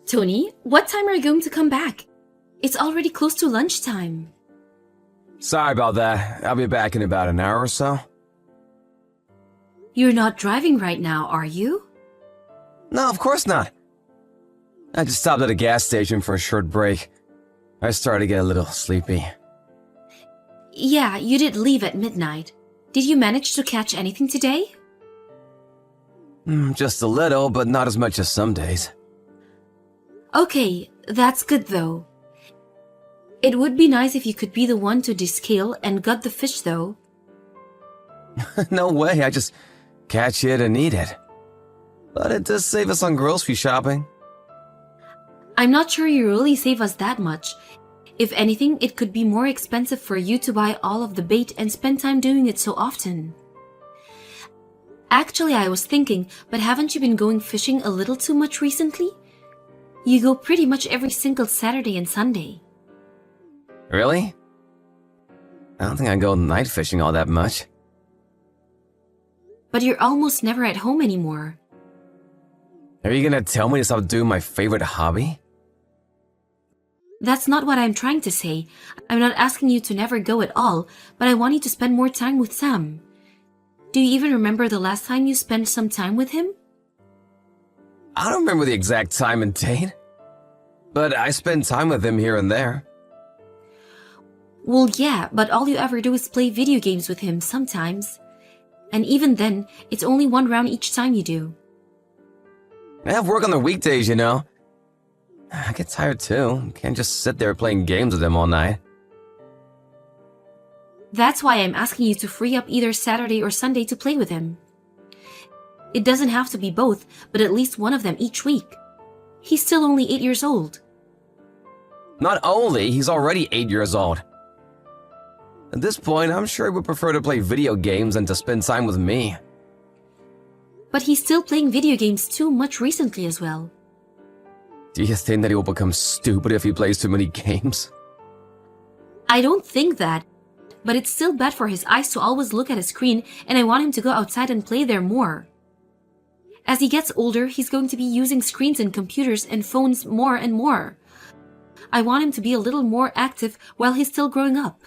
Tony, what time are you going to come back? It's already close to lunchtime. Sorry about that. I'll be back in about an hour or so. You're not driving right now, are you? No, of course not. I just stopped at a gas station for a short break. I started to get a little sleepy. Yeah, you did leave at midnight. Did you manage to catch anything today? Just a little, but not as much as some days. Okay, that's good though. It would be nice if you could be the one to descale and gut the fish though. No way, I just catch it and eat it. But it does save us on grocery shopping. I'm not sure you really save us that much. If anything, it could be more expensive for you to buy all of the bait and spend time doing it so often. Actually, I was thinking, but haven't you been going fishing a little too much recently? You go pretty much every single Saturday and Sunday. Really? I don't think I go night fishing all that much. But you're almost never at home anymore. Are you gonna tell me to stop doing my favorite hobby? That's not what I'm trying to say. I'm not asking you to never go at all, but I want you to spend more time with Sam. Do you even remember the last time you spent some time with him? I don't remember the exact time and date. But I spend time with him here and there. Well, yeah, but all you ever do is play video games with him sometimes. And even then, it's only one round each time you do. I have work on the weekdays, you know. I get tired too. Can't just sit there playing games with him all night. That's why I'm asking you to free up either Saturday or Sunday to play with him. It doesn't have to be both, but at least one of them each week. He's still only 8 years old. Not only, he's already 8 years old. At this point, I'm sure he would prefer to play video games than to spend time with me. But he's still playing video games too much recently as well. Do you think that he will become stupid if he plays too many games? I don't think that, but it's still bad for his eyes to always look at a screen, and I want him to go outside and play there more. As he gets older, he's going to be using screens and computers and phones more and more. I want him to be a little more active while he's still growing up.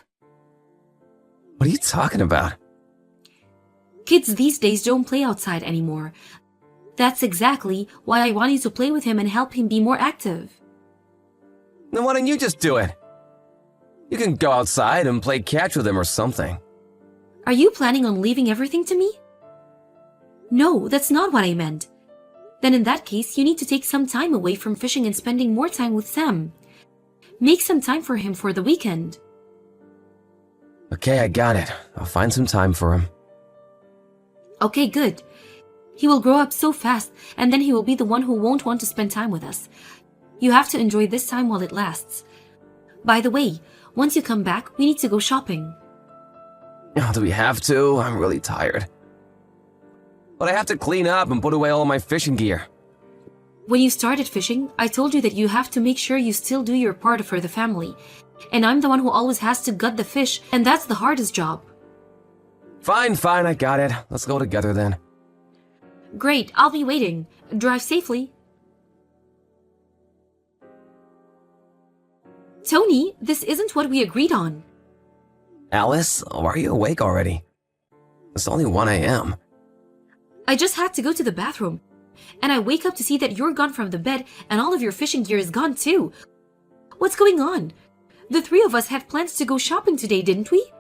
What are you talking about? Kids these days don't play outside anymore. That's exactly why I want you to play with him and help him be more active. Then why don't you just do it? You can go outside and play catch with him or something. Are you planning on leaving everything to me? No, that's not what I meant. Then in that case, you need to take some time away from fishing and spending more time with Sam. Make some time for him for the weekend. Okay, I got it. I'll find some time for him. Okay, good. He will grow up so fast, and then he will be the one who won't want to spend time with us. You have to enjoy this time while it lasts. By the way, once you come back, we need to go shopping. Oh, do we have to? I'm really tired. But I have to clean up and put away all my fishing gear. When you started fishing, I told you that you have to make sure you still do your part for the family. And I'm the one who always has to gut the fish, and that's the hardest job. Fine, I got it. Let's go together then. Great, I'll be waiting. Drive safely. Tony, this isn't what we agreed on. Alice, why are you awake already? It's only 1 a.m. I just had to go to the bathroom. And I wake up to see that you're gone from the bed and all of your fishing gear is gone too. What's going on? The three of us had plans to go shopping today, didn't we?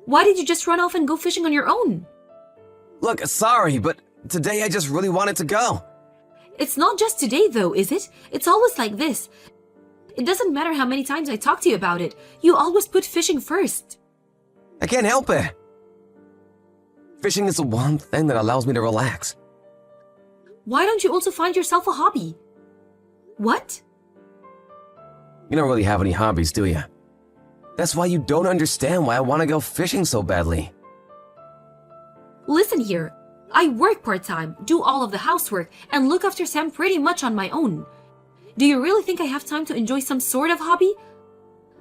Why did you just run off and go fishing on your own? Look, sorry, but today I just really wanted to go. It's not just today though, is it? It's always like this. It doesn't matter how many times I talk to you about it. You always put fishing first. I can't help it. Fishing is the one thing that allows me to relax. Why don't you also find yourself a hobby? What? You don't really have any hobbies, do you? That's why you don't understand why I want to go fishing so badly. Listen here. I work part-time, do all of the housework, and look after Sam pretty much on my own. Do you really think I have time to enjoy some sort of hobby?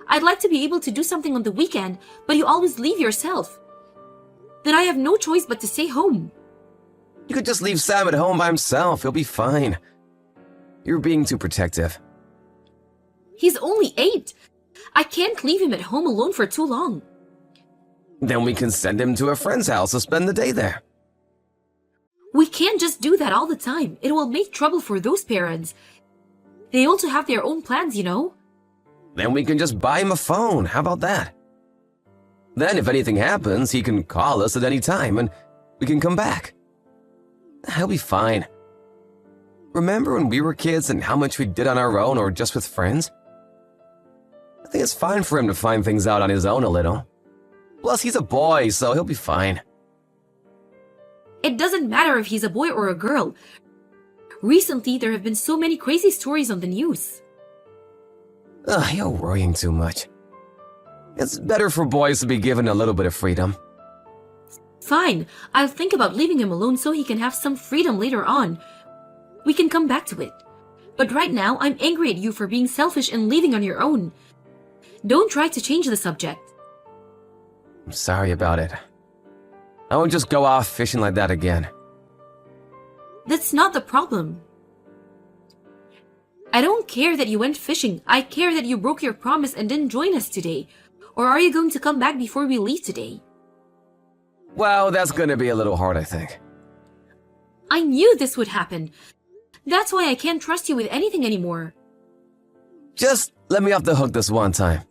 I'd like to be able to do something on the weekend, but you always leave yourself. Then I have no choice but to stay home. You could just leave Sam at home by himself. He'll be fine. You're being too protective. He's only 8. I can't leave him at home alone for too long. Then we can send him to a friend's house to spend the day there. We can't just do that all the time. It will make trouble for those parents. They also have their own plans, you know? Then we can just buy him a phone. How about that? Then if anything happens, he can call us at any time and we can come back. He'll be fine. Remember when we were kids and how much we did on our own or just with friends? I think it's fine for him to find things out on his own a little. Plus, he's a boy, so he'll be fine. It doesn't matter if he's a boy or a girl. Recently, there have been so many crazy stories on the news. Ugh, you're worrying too much. It's better for boys to be given a little bit of freedom. Fine, I'll think about leaving him alone so he can have some freedom later on. We can come back to it. But right now, I'm angry at you for being selfish and leaving on your own. Don't try to change the subject. I'm sorry about it. I won't just go off fishing like that again. That's not the problem. I don't care that you went fishing. I care that you broke your promise and didn't join us today. Or are you going to come back before we leave today? Well, that's gonna be a little hard, I think. I knew this would happen. That's why I can't trust you with anything anymore. Just let me off the hook this one time.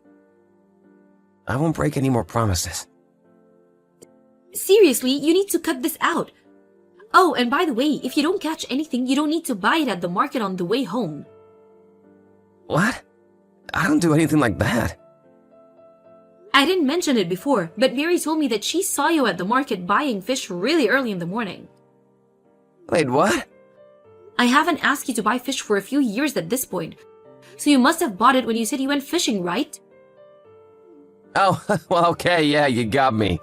I won't break any more promises. Seriously, you need to cut this out. Oh, and by the way, if you don't catch anything, you don't need to buy it at the market on the way home. What? I don't do anything like that. I didn't mention it before, but Mary told me that she saw you at the market buying fish really early in the morning. Wait, what? I haven't asked you to buy fish for a few years at this point, so you must have bought it when you said you went fishing, right? Oh, well, okay, yeah, you got me.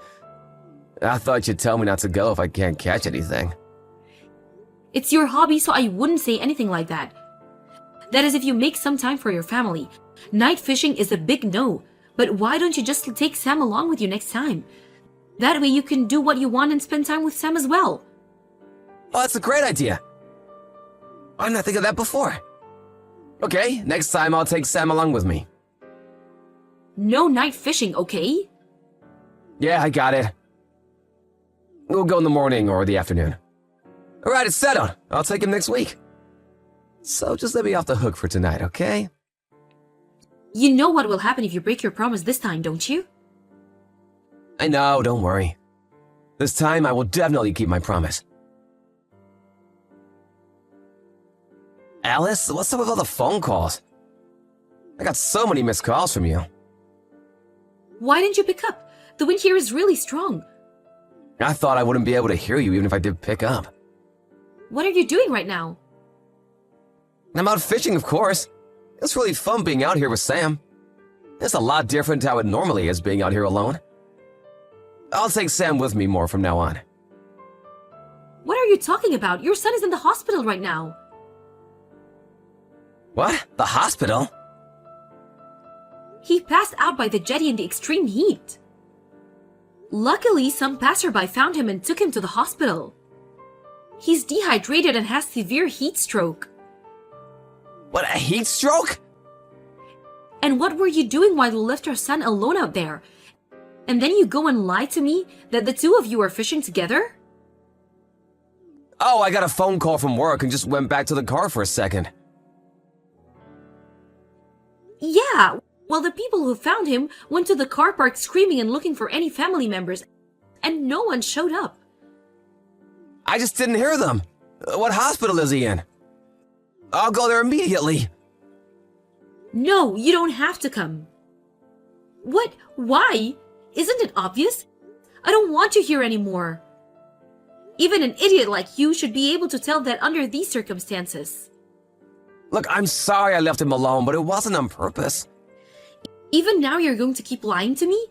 I thought you'd tell me not to go if I can't catch anything. It's your hobby, so I wouldn't say anything like that. That is if you make some time for your family. Night fishing is a big no, but why don't you just take Sam along with you next time? That way you can do what you want and spend time with Sam as well. Oh, that's a great idea. Why didn't I think of that before? Okay, next time I'll take Sam along with me. No night fishing, okay? Yeah, I got it. We'll go in the morning or the afternoon. All right, it's settled. I'll take him next week. So just let me off the hook for tonight, okay? You know what will happen if you break your promise this time, don't you? I know, don't worry. This time I will definitely keep my promise. Alice, what's up with all the phone calls? I got so many missed calls from you. Why didn't you pick up? The wind here is really strong. I thought I wouldn't be able to hear you even if I did pick up. What are you doing right now? I'm out fishing, of course. It's really fun being out here with Sam. It's a lot different to how it normally is being out here alone. I'll take Sam with me more from now on. What are you talking about? Your son is in the hospital right now. What? The hospital? He passed out by the jetty in the extreme heat. Luckily, some passerby found him and took him to the hospital. He's dehydrated and has severe heat stroke. What, a heat stroke? And what were you doing while you left our son alone out there? And then you go and lie to me that the two of you are fishing together? Oh, I got a phone call from work and just went back to the car for a second. Yeah, well, the people who found him went to the car park screaming and looking for any family members, and no one showed up. I just didn't hear them. What hospital is he in? I'll go there immediately. No, you don't have to come. What? Why? Isn't it obvious? I don't want you here anymore. Even an idiot like you should be able to tell that under these circumstances. Look, I'm sorry I left him alone, but it wasn't on purpose. Even now you're going to keep lying to me?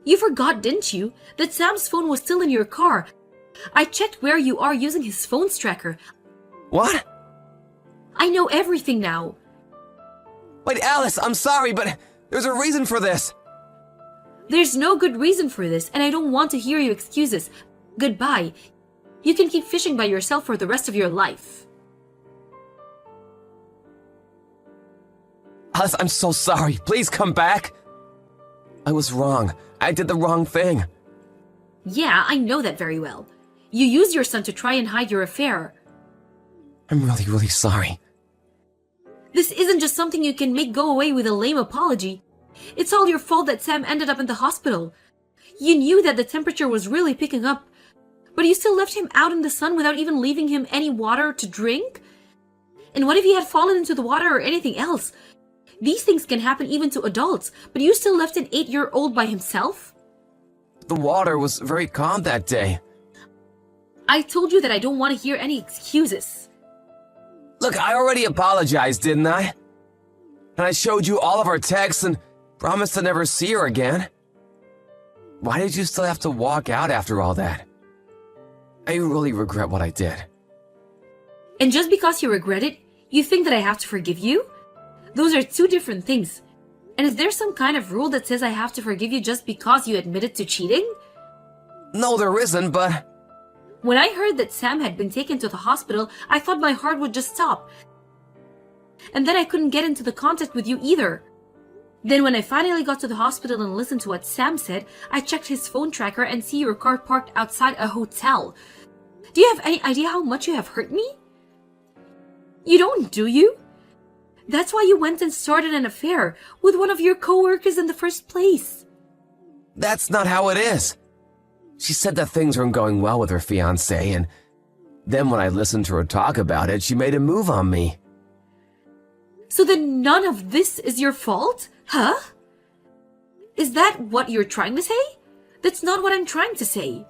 You forgot, didn't you, that Sam's phone was still in your car? I checked where you are using his phone's tracker. What? I know everything now. Wait, Alice, I'm sorry, but there's a reason for this. There's no good reason for this, and I don't want to hear your excuses. Goodbye. You can keep fishing by yourself for the rest of your life. Alice, I'm so sorry. Please come back. I was wrong. I did the wrong thing. Yeah, I know that very well. You used your son to try and hide your affair. I'm really, really sorry. This isn't just something you can make go away with a lame apology. It's all your fault that Sam ended up in the hospital. You knew that the temperature was really picking up, but you still left him out in the sun without even leaving him any water to drink? And what if he had fallen into the water or anything else? These things can happen even to adults, but you still left an 8-year-old by himself? The water was very calm that day. I told you that I don't want to hear any excuses. Look, I already apologized, didn't I? And I showed you all of our texts and promised to never see her again. Why did you still have to walk out after all that? I really regret what I did. And just because you regret it, you think that I have to forgive you? Those are two different things. And is there some kind of rule that says I have to forgive you just because you admitted to cheating? No, there isn't, but... When I heard that Sam had been taken to the hospital, I thought my heart would just stop. And then I couldn't get into the contact with you either. Then when I finally got to the hospital and listened to what Sam said, I checked his phone tracker and see your car parked outside a hotel. Do you have any idea how much you have hurt me? You don't, do you? That's why you went and started an affair with one of your co-workers in the first place. That's not how it is. She said that things weren't going well with her fiancé, and then when I listened to her talk about it, she made a move on me. So then none of this is your fault? Huh? Is that what you're trying to say? That's not what I'm trying to say.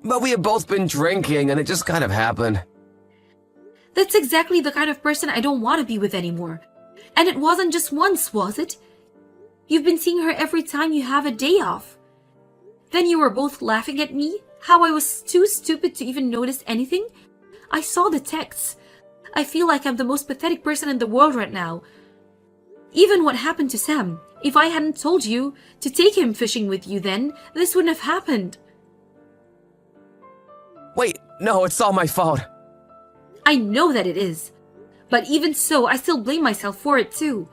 But we had both been drinking, and it just kind of happened. That's exactly the kind of person I don't want to be with anymore. And it wasn't just once, was it? You've been seeing her every time you have a day off. Then you were both laughing at me, how I was too stupid to even notice anything. I saw the texts. I feel like I'm the most pathetic person in the world right now. Even what happened to Sam, if I hadn't told you to take him fishing with you then, this wouldn't have happened. Wait, no, it's all my fault. I know that it is. But even so, I still blame myself for it too.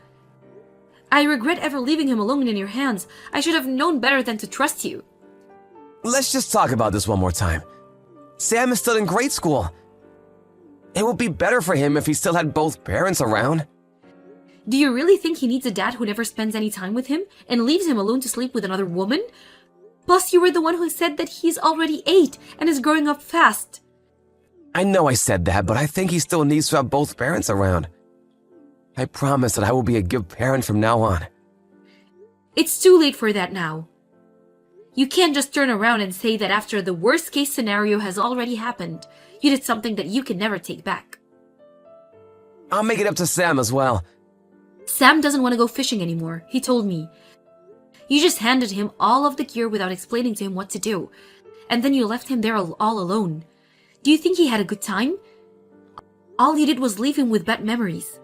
I regret ever leaving him alone in your hands. I should have known better than to trust you. Let's just talk about this one more time. Sam is still in grade school. It would be better for him if he still had both parents around. Do you really think he needs a dad who never spends any time with him and leaves him alone to sleep with another woman? Plus, you were the one who said that he's already 8 and is growing up fast. I know I said that, but I think he still needs to have both parents around. I promise that I will be a good parent from now on. It's too late for that now. You can't just turn around and say that after the worst case scenario has already happened, you did something that you can never take back. I'll make it up to Sam as well. Sam doesn't want to go fishing anymore, he told me. You just handed him all of the gear without explaining to him what to do, and then you left him there all alone. Do you think he had a good time? All you did was leave him with bad memories.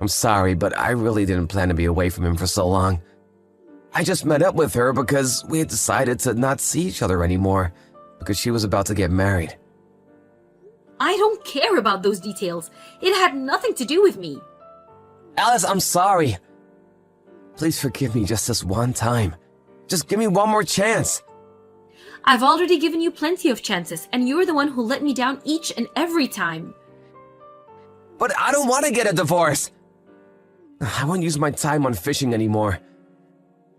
I'm sorry, but I really didn't plan to be away from him for so long. I just met up with her because we had decided to not see each other anymore because she was about to get married. I don't care about those details. It had nothing to do with me. Alice, I'm sorry. Please forgive me just this one time. Just give me one more chance. I've already given you plenty of chances, and you're the one who let me down each and every time. But I don't want to get a divorce. I won't use my time on fishing anymore.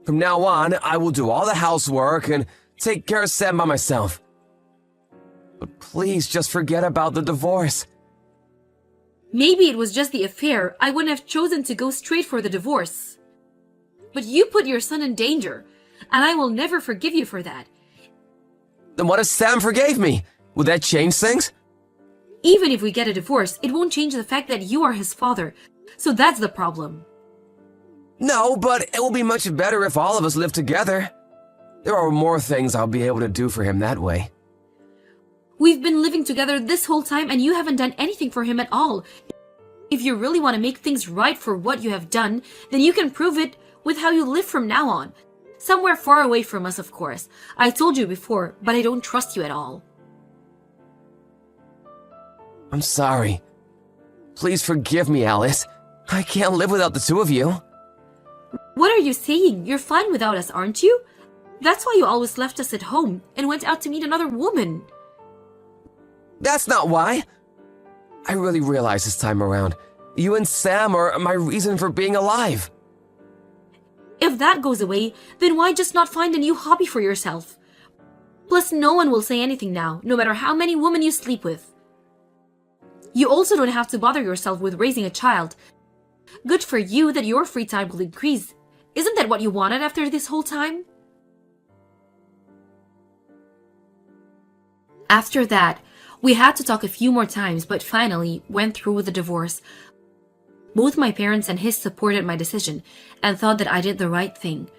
From now on, I will do all the housework and take care of Sam by myself. But please just forget about the divorce. Maybe it was just the affair. I wouldn't have chosen to go straight for the divorce. But you put your son in danger, and I will never forgive you for that. Then what if Sam forgave me? Would that change things? Even if we get a divorce, it won't change the fact that you are his father. So that's the problem. No, but it will be much better if all of us live together. There are more things I'll be able to do for him that way. We've been living together this whole time and you haven't done anything for him at all. If you really want to make things right for what you have done, then you can prove it with how you live from now on. Somewhere far away from us, of course. I told you before, but I don't trust you at all. I'm sorry. Please forgive me, Alice. I can't live without the two of you. What are you saying? You're fine without us, aren't you? That's why you always left us at home and went out to meet another woman. That's not why. I really realize this time around, you and Sam are my reason for being alive. If that goes away, then why just not find a new hobby for yourself? Plus, no one will say anything now, no matter how many women you sleep with. You also don't have to bother yourself with raising a child. Good for you that your free time will increase. Isn't that what you wanted after this whole time? After that, we had to talk a few more times, but finally went through with the divorce. Both my parents and his supported my decision and thought that I did the right thing.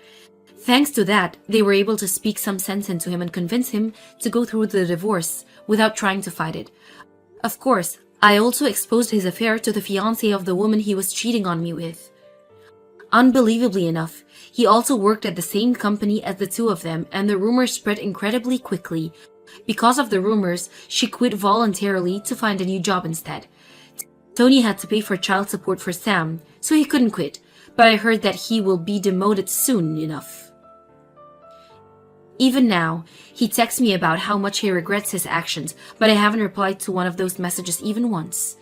Thanks to that, they were able to speak some sense into him and convince him to go through with the divorce without trying to fight it. Of course, I also exposed his affair to the fiancée of the woman he was cheating on me with. Unbelievably enough, he also worked at the same company as the two of them, and the rumors spread incredibly quickly. Because of the rumors, she quit voluntarily to find a new job instead. Tony had to pay for child support for Sam, so he couldn't quit, but I heard that he will be demoted soon enough. Even now, he texts me about how much he regrets his actions, but I haven't replied to one of those messages even once.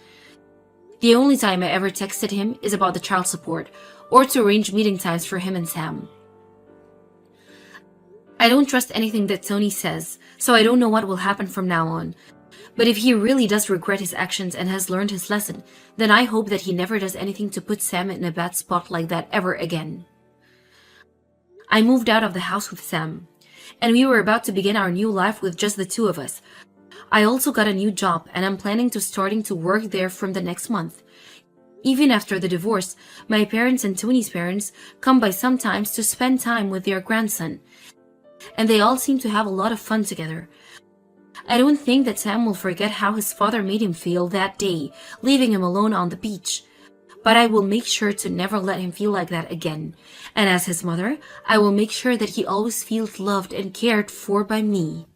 The only time I ever texted him is about the child support, or to arrange meeting times for him and Sam. I don't trust anything that Tony says, so I don't know what will happen from now on. But if he really does regret his actions and has learned his lesson, then I hope that he never does anything to put Sam in a bad spot like that ever again. I moved out of the house with Sam, and we were about to begin our new life with just the two of us. I also got a new job, and I'm planning to starting to work there from the next month. Even after the divorce, my parents and Tony's parents come by sometimes to spend time with their grandson, and they all seem to have a lot of fun together. I don't think that Sam will forget how his father made him feel that day, leaving him alone on the beach. But I will make sure to never let him feel like that again. And as his mother, I will make sure that he always feels loved and cared for by me.